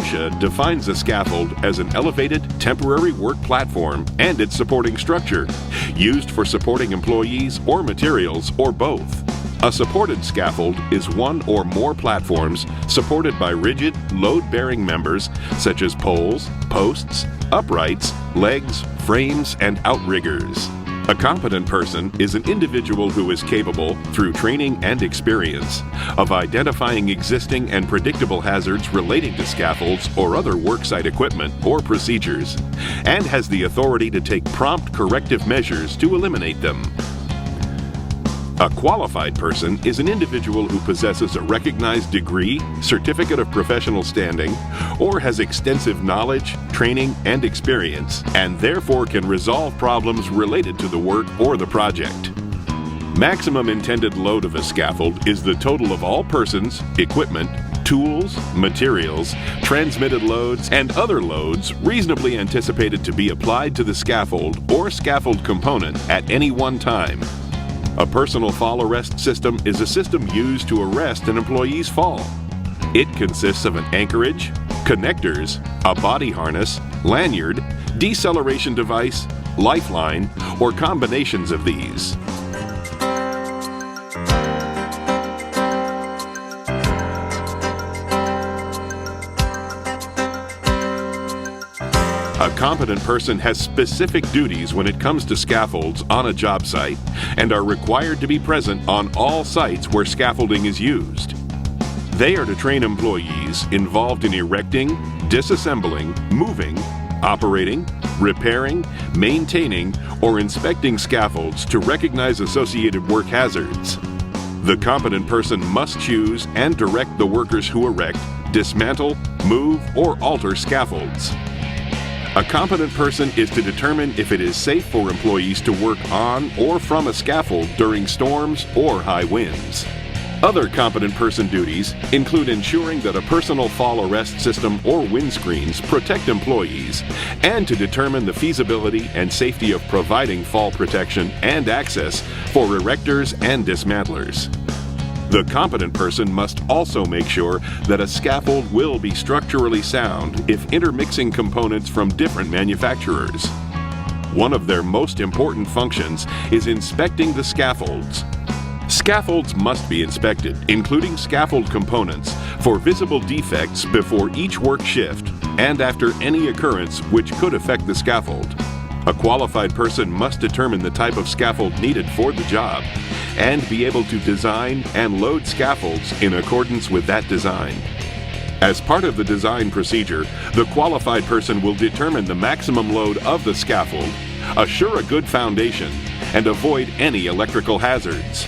OSHA defines a scaffold as an elevated, temporary work platform and its supporting structure, used for supporting employees or materials or both. A supported scaffold is one or more platforms supported by rigid, load-bearing members such as poles, posts, uprights, legs, frames, and outriggers. A competent person is an individual who is capable, through training and experience, of identifying existing and predictable hazards relating to scaffolds or other worksite equipment or procedures, and has the authority to take prompt corrective measures to eliminate them. A qualified person is an individual who possesses a recognized degree, certificate of professional standing, or has extensive knowledge, training, and experience, and therefore can resolve problems related to the work or the project. Maximum intended load of a scaffold is the total of all persons, equipment, tools, materials, transmitted loads, and other loads reasonably anticipated to be applied to the scaffold or scaffold component at any one time. A personal fall arrest system is a system used to arrest an employee's fall. It consists of an anchorage, connectors, a body harness, lanyard, deceleration device, lifeline, or combinations of these. A competent person has specific duties when it comes to scaffolds on a job site and are required to be present on all sites where scaffolding is used. They are to train employees involved in erecting, disassembling, moving, operating, repairing, maintaining, or inspecting scaffolds to recognize associated work hazards. The competent person must choose and direct the workers who erect, dismantle, move, or alter scaffolds. A competent person is to determine if it is safe for employees to work on or from a scaffold during storms or high winds. Other competent person duties include ensuring that a personal fall arrest system or windscreens protect employees, and to determine the feasibility and safety of providing fall protection and access for erectors and dismantlers. The competent person must also make sure that a scaffold will be structurally sound if intermixing components from different manufacturers. One of their most important functions is inspecting the scaffolds. Scaffolds must be inspected, including scaffold components, for visible defects before each work shift and after any occurrence which could affect the scaffold. A qualified person must determine the type of scaffold needed for the job and be able to design and load scaffolds in accordance with that design. As part of the design procedure, the qualified person will determine the maximum load of the scaffold, assure a good foundation, and avoid any electrical hazards.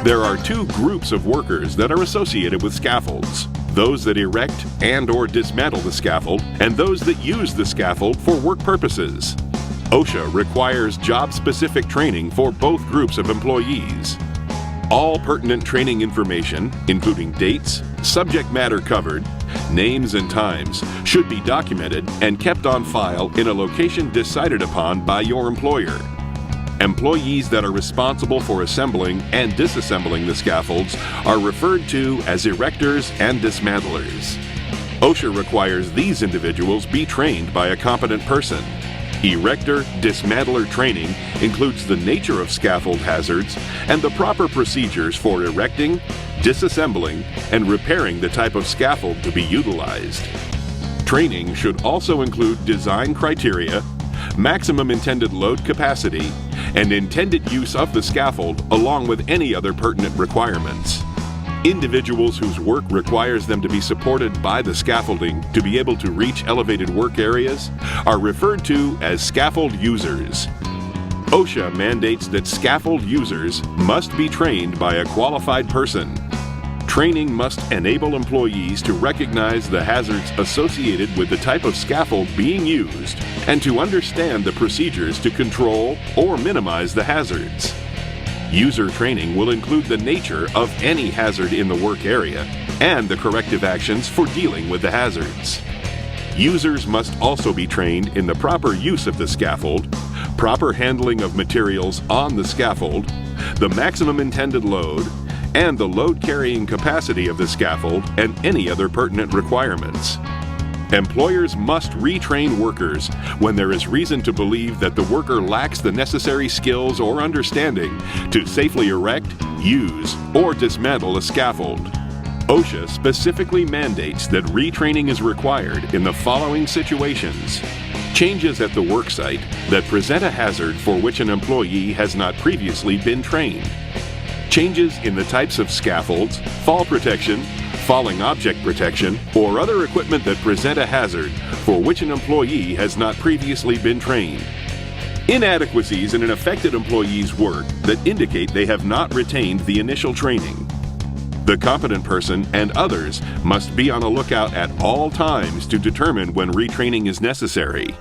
There are two groups of workers that are associated with scaffolds: those that erect and/or dismantle the scaffold, and those that use the scaffold for work purposes. OSHA requires job-specific training for both groups of employees. All pertinent training information, including dates, subject matter covered, names and times, should be documented and kept on file in a location decided upon by your employer. Employees that are responsible for assembling and disassembling the scaffolds are referred to as erectors and dismantlers. OSHA requires these individuals be trained by a competent person. Erector-dismantler training includes the nature of scaffold hazards and the proper procedures for erecting, disassembling, and repairing the type of scaffold to be utilized. Training should also include design criteria, maximum intended load capacity, and intended use of the scaffold along with any other pertinent requirements. Individuals whose work requires them to be supported by the scaffolding to be able to reach elevated work areas are referred to as scaffold users. OSHA mandates that scaffold users must be trained by a qualified person. Training must enable employees to recognize the hazards associated with the type of scaffold being used and to understand the procedures to control or minimize the hazards. User training will include the nature of any hazard in the work area and the corrective actions for dealing with the hazards. Users must also be trained in the proper use of the scaffold, proper handling of materials on the scaffold, the maximum intended load, and the load-carrying capacity of the scaffold and any other pertinent requirements. Employers must retrain workers when there is reason to believe that the worker lacks the necessary skills or understanding to safely erect, use, or dismantle a scaffold. OSHA specifically mandates that retraining is required in the following situations: changes at the worksite that present a hazard for which an employee has not previously been trained, changes in the types of scaffolds, fall protection, falling object protection, or other equipment that present a hazard for which an employee has not previously been trained, inadequacies in an affected employee's work that indicate they have not retained the initial training. The competent person and others must be on a lookout at all times to determine when retraining is necessary.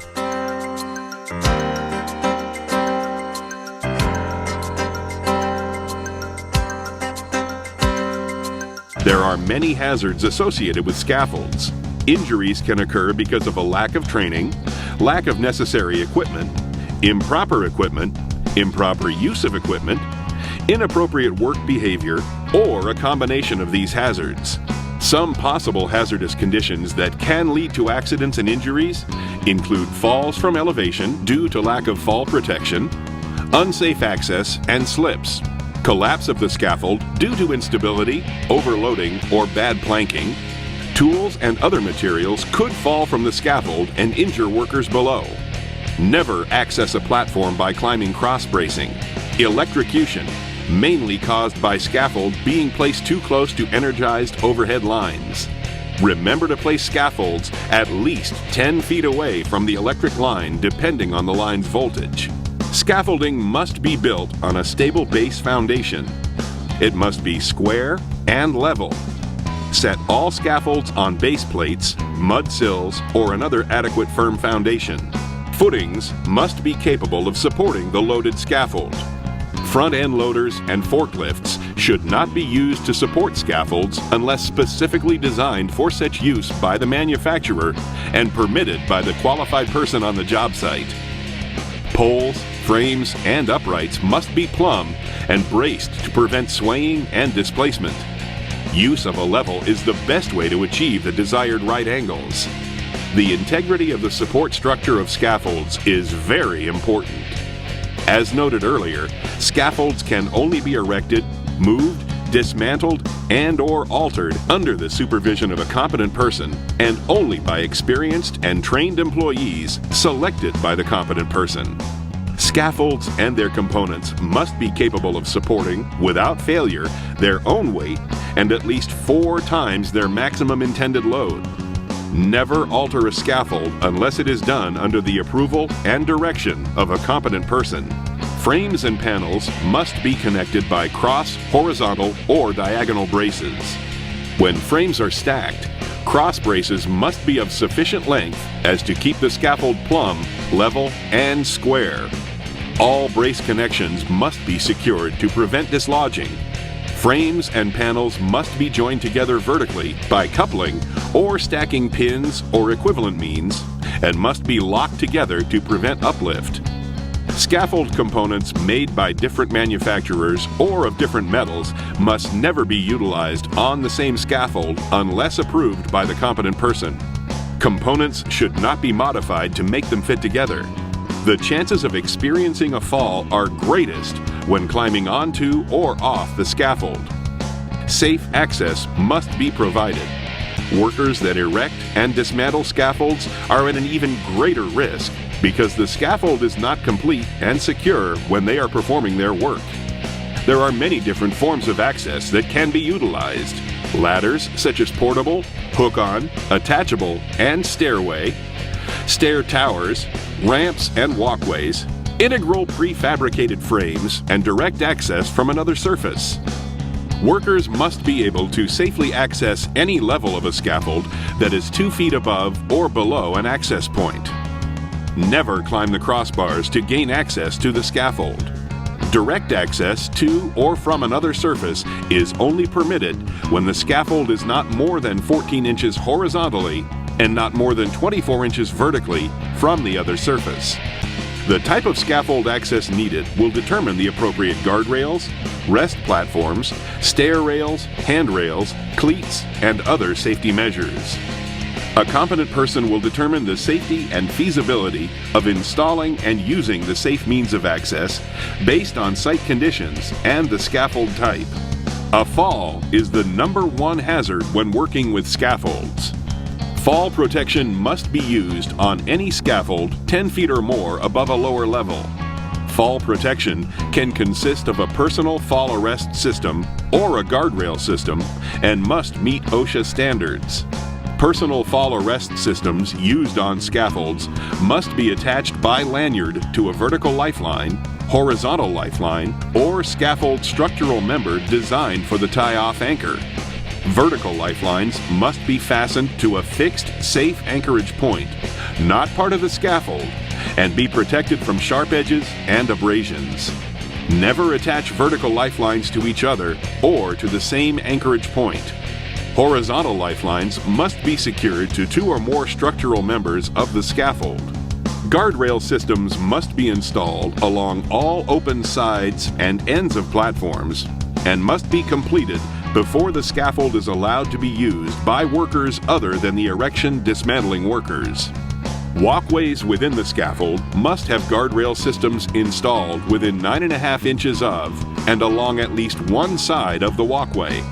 There are many hazards associated with scaffolds. Injuries can occur because of a lack of training, lack of necessary equipment, improper use of equipment, inappropriate work behavior, or a combination of these hazards. Some possible hazardous conditions that can lead to accidents and injuries include falls from elevation due to lack of fall protection, unsafe access and slips, collapse of the scaffold due to instability, overloading, or bad planking. Tools and other materials could fall from the scaffold and injure workers below. Never access a platform by climbing cross bracing. Electrocution, mainly caused by scaffold being placed too close to energized overhead lines. Remember to place scaffolds at least 10 feet away from the electric line depending on the line's voltage. Scaffolding must be built on a stable base foundation. It must be square and level. Set all scaffolds on base plates, mud sills, or another adequate firm foundation. Footings must be capable of supporting the loaded scaffold. Front-end loaders and forklifts should not be used to support scaffolds unless specifically designed for such use by the manufacturer and permitted by the qualified person on the job site. Poles, frames, and uprights must be plumb and braced to prevent swaying and displacement. Use of a level is the best way to achieve the desired right angles. The integrity of the support structure of scaffolds is very important. As noted earlier, scaffolds can only be erected, moved, dismantled, and/or altered under the supervision of a competent person and only by experienced and trained employees selected by the competent person. Scaffolds and their components must be capable of supporting, without failure, their own weight and at least 4 times their maximum intended load. Never alter a scaffold unless it is done under the approval and direction of a competent person. Frames and panels must be connected by cross, horizontal, or diagonal braces. When frames are stacked, cross braces must be of sufficient length as to keep the scaffold plumb, level, and square. All brace connections must be secured to prevent dislodging. Frames and panels must be joined together vertically by coupling or stacking pins or equivalent means and must be locked together to prevent uplift. Scaffold components made by different manufacturers or of different metals must never be utilized on the same scaffold unless approved by the competent person. Components should not be modified to make them fit together. The chances of experiencing a fall are greatest when climbing onto or off the scaffold. Safe access must be provided. Workers that erect and dismantle scaffolds are at an even greater risk because the scaffold is not complete and secure when they are performing their work. There are many different forms of access that can be utilized. Ladders such as portable, hook-on, attachable, and stairway, stair towers, ramps and walkways, integral prefabricated frames, and direct access from another surface. Workers must be able to safely access any level of a scaffold that is 2 feet above or below an access point. Never climb the crossbars to gain access to the scaffold. Direct access to or from another surface is only permitted when the scaffold is not more than 14 inches horizontally and not more than 24 inches vertically from the other surface. The type of scaffold access needed will determine the appropriate guardrails, rest platforms, stair rails, handrails, cleats, and other safety measures. A competent person will determine the safety and feasibility of installing and using the safe means of access based on site conditions and the scaffold type. A fall is the #1 hazard when working with scaffolds. Fall protection must be used on any scaffold 10 feet or more above a lower level. Fall protection can consist of a personal fall arrest system or a guardrail system and must meet OSHA standards. Personal fall arrest systems used on scaffolds must be attached by lanyard to a vertical lifeline, horizontal lifeline, or scaffold structural member designed for the tie-off anchor. Vertical lifelines must be fastened to a fixed, safe anchorage point, not part of the scaffold, and be protected from sharp edges and abrasions. Never attach vertical lifelines to each other or to the same anchorage point. Horizontal lifelines must be secured to 2 or more structural members of the scaffold. Guardrail systems must be installed along all open sides and ends of platforms and must be completed before the scaffold is allowed to be used by workers other than the erection dismantling workers. Walkways within the scaffold must have guardrail systems installed within 9.5 inches of and along at least one side of the walkway.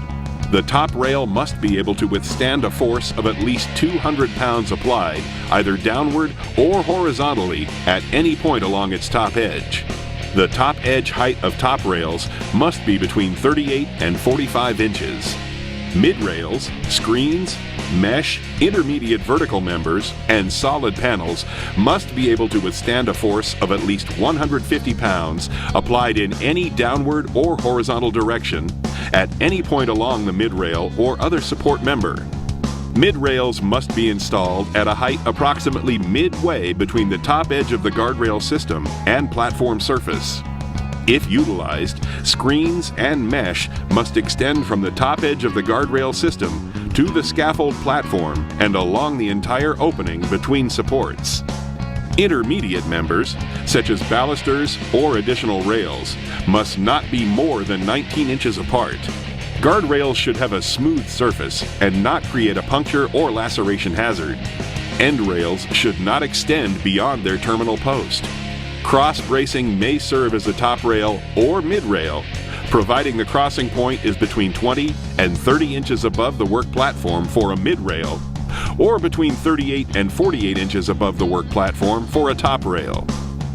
The top rail must be able to withstand a force of at least 200 pounds applied, either downward or horizontally, at any point along its top edge. The top edge height of top rails must be between 38 and 45 inches. Mid-rails, screens, mesh, intermediate vertical members, and solid panels must be able to withstand a force of at least 150 pounds applied in any downward or horizontal direction at any point along the mid-rail or other support member. Mid-rails must be installed at a height approximately midway between the top edge of the guardrail system and platform surface. If utilized, screens and mesh must extend from the top edge of the guardrail system to the scaffold platform and along the entire opening between supports. Intermediate members, such as balusters or additional rails, must not be more than 19 inches apart. Guardrails should have a smooth surface and not create a puncture or laceration hazard. End rails should not extend beyond their terminal post. Cross bracing may serve as a top rail or mid-rail, providing the crossing point is between 20 and 30 inches above the work platform for a mid-rail, or between 38 and 48 inches above the work platform for a top rail.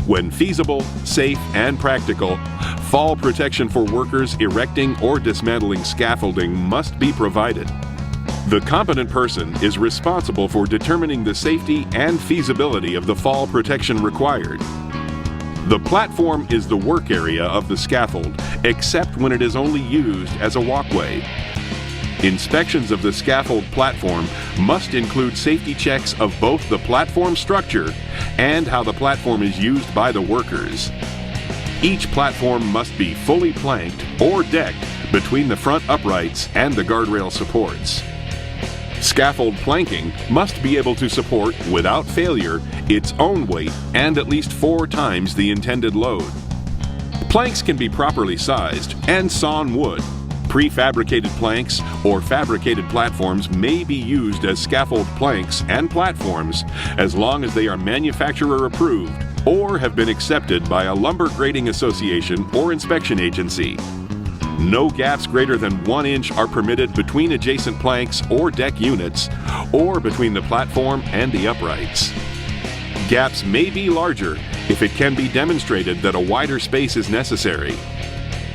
When feasible, safe, and practical, fall protection for workers erecting or dismantling scaffolding must be provided. The competent person is responsible for determining the safety and feasibility of the fall protection required. The platform is the work area of the scaffold, except when it is only used as a walkway. Inspections of the scaffold platform must include safety checks of both the platform structure and how the platform is used by the workers. Each platform must be fully planked or decked between the front uprights and the guardrail supports. Scaffold planking must be able to support, without failure, its own weight and at least 4 times the intended load. Planks can be properly sized and sawn wood. Prefabricated planks or fabricated platforms may be used as scaffold planks and platforms as long as they are manufacturer approved or have been accepted by a lumber grading association or inspection agency. No gaps greater than 1 inch are permitted between adjacent planks or deck units or between the platform and the uprights. Gaps may be larger if it can be demonstrated that a wider space is necessary.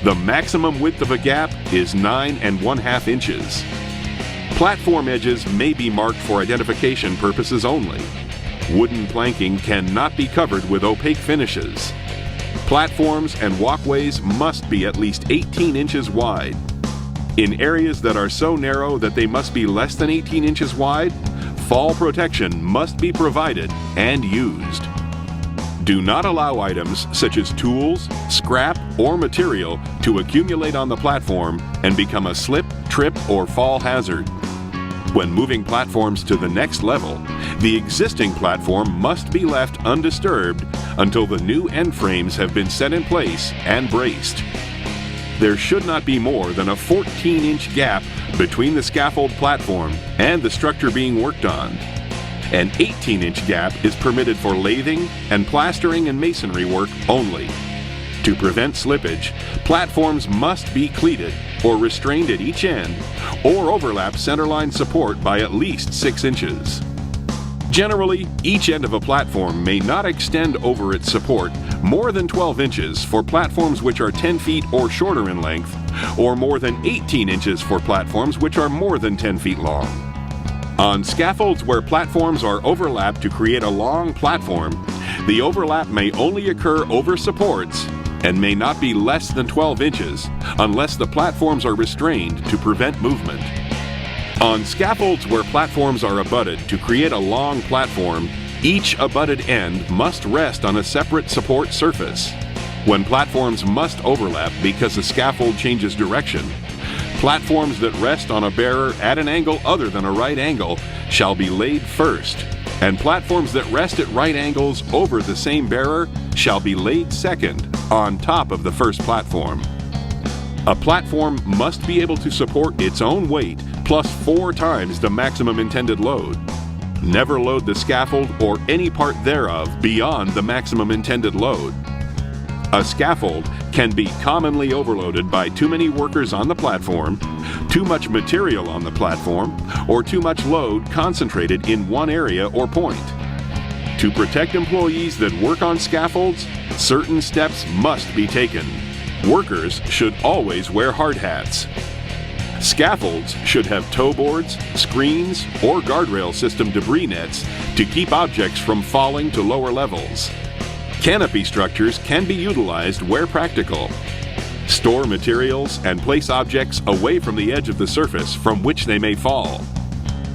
The maximum width of a gap is 9 1/2 inches. Platform edges may be marked for identification purposes only. Wooden planking cannot be covered with opaque finishes. Platforms and walkways must be at least 18 inches wide. In areas that are so narrow that they must be less than 18 inches wide, fall protection must be provided and used. Do not allow items such as tools, scrap, or material to accumulate on the platform and become a slip, trip, or fall hazard. When moving platforms to the next level, the existing platform must be left undisturbed until the new end frames have been set in place and braced. There should not be more than a 14-inch gap between the scaffold platform and the structure being worked on. An 18-inch gap is permitted for lathing and plastering and masonry work only. To prevent slippage, platforms must be cleated or restrained at each end or overlap centerline support by at least 6 inches. Generally, each end of a platform may not extend over its support more than 12 inches for platforms which are 10 feet or shorter in length, or more than 18 inches for platforms which are more than 10 feet long. On scaffolds where platforms are overlapped to create a long platform, the overlap may only occur over supports and may not be less than 12 inches unless the platforms are restrained to prevent movement. On scaffolds where platforms are abutted to create a long platform, each abutted end must rest on a separate support surface. When platforms must overlap because the scaffold changes direction, platforms that rest on a bearer at an angle other than a right angle shall be laid first, and platforms that rest at right angles over the same bearer shall be laid second on top of the first platform. A platform must be able to support its own weight plus 4 times the maximum intended load. Never load the scaffold or any part thereof beyond the maximum intended load. A scaffold can be commonly overloaded by too many workers on the platform, too much material on the platform, or too much load concentrated in one area or point. To protect employees that work on scaffolds, certain steps must be taken. Workers should always wear hard hats. Scaffolds should have toe boards, screens, or guardrail system debris nets to keep objects from falling to lower levels. Canopy structures can be utilized where practical. Store materials and place objects away from the edge of the surface from which they may fall.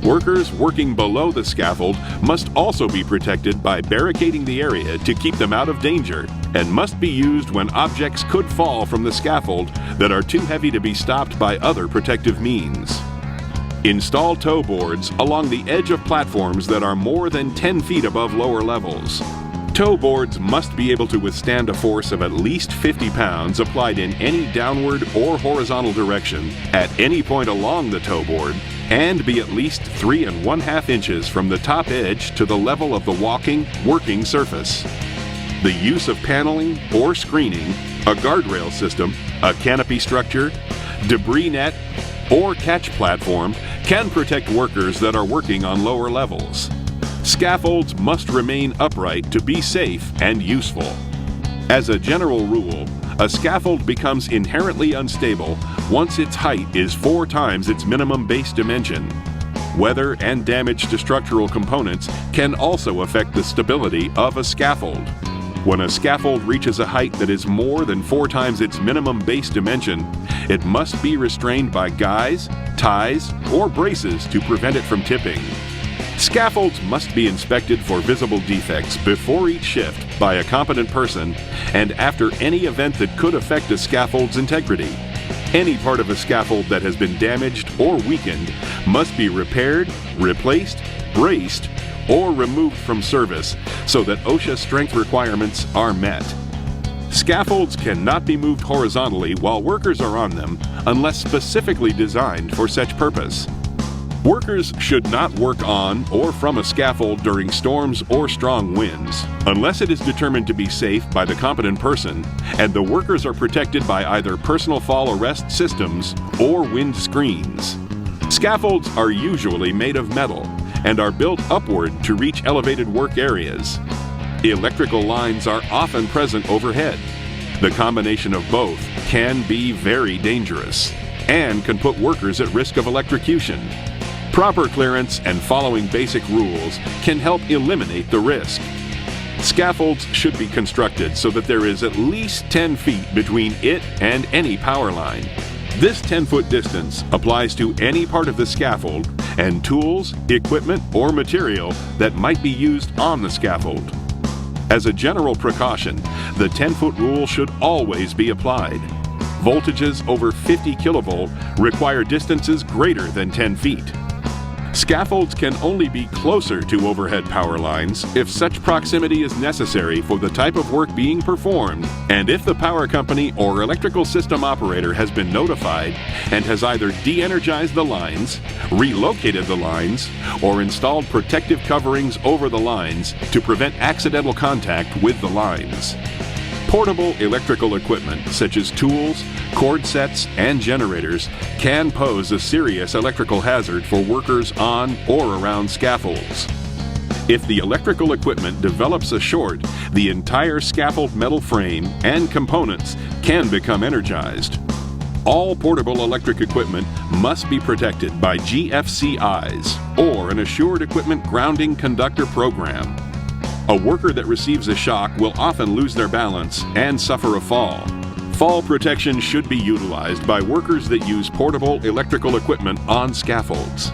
Workers working below the scaffold must also be protected by barricading the area to keep them out of danger, and must be used when objects could fall from the scaffold that are too heavy to be stopped by other protective means. Install toe boards along the edge of platforms that are more than 10 feet above lower levels. Toe boards must be able to withstand a force of at least 50 pounds applied in any downward or horizontal direction at any point along the toe board, and be at least 3 1/2 inches from the top edge to the level of the walking, working surface. The use of paneling or screening, a guardrail system, a canopy structure, debris net, or catch platform can protect workers that are working on lower levels. Scaffolds must remain upright to be safe and useful. As a general rule, a scaffold becomes inherently unstable once its height is 4 times its minimum base dimension. Weather and damage to structural components can also affect the stability of a scaffold. When a scaffold reaches a height that is more than 4 times its minimum base dimension, it must be restrained by guys, ties, or braces to prevent it from tipping. Scaffolds must be inspected for visible defects before each shift by a competent person and after any event that could affect a scaffold's integrity. Any part of a scaffold that has been damaged or weakened must be repaired, replaced, braced, or removed from service so that OSHA strength requirements are met. Scaffolds cannot be moved horizontally while workers are on them unless specifically designed for such purpose. Workers should not work on or from a scaffold during storms or strong winds, unless it is determined to be safe by the competent person and the workers are protected by either personal fall arrest systems or wind screens. Scaffolds are usually made of metal and are built upward to reach elevated work areas. Electrical lines are often present overhead. The combination of both can be very dangerous and can put workers at risk of electrocution. Proper clearance and following basic rules can help eliminate the risk. Scaffolds should be constructed so that there is at least 10 feet between it and any power line. This 10-foot distance applies to any part of the scaffold and tools, equipment, or material that might be used on the scaffold. As a general precaution, the 10-foot rule should always be applied. Voltages over 50 kilovolt require distances greater than 10 feet. Scaffolds can only be closer to overhead power lines if such proximity is necessary for the type of work being performed, and if the power company or electrical system operator has been notified and has either de-energized the lines, relocated the lines, or installed protective coverings over the lines to prevent accidental contact with the lines. Portable electrical equipment such as tools, cord sets, and generators can pose a serious electrical hazard for workers on or around scaffolds. If the electrical equipment develops a short, the entire scaffold metal frame and components can become energized. All portable electric equipment must be protected by GFCIs or an Assured Equipment Grounding Conductor Program. A worker that receives a shock will often lose their balance and suffer a fall. Fall protection should be utilized by workers that use portable electrical equipment on scaffolds.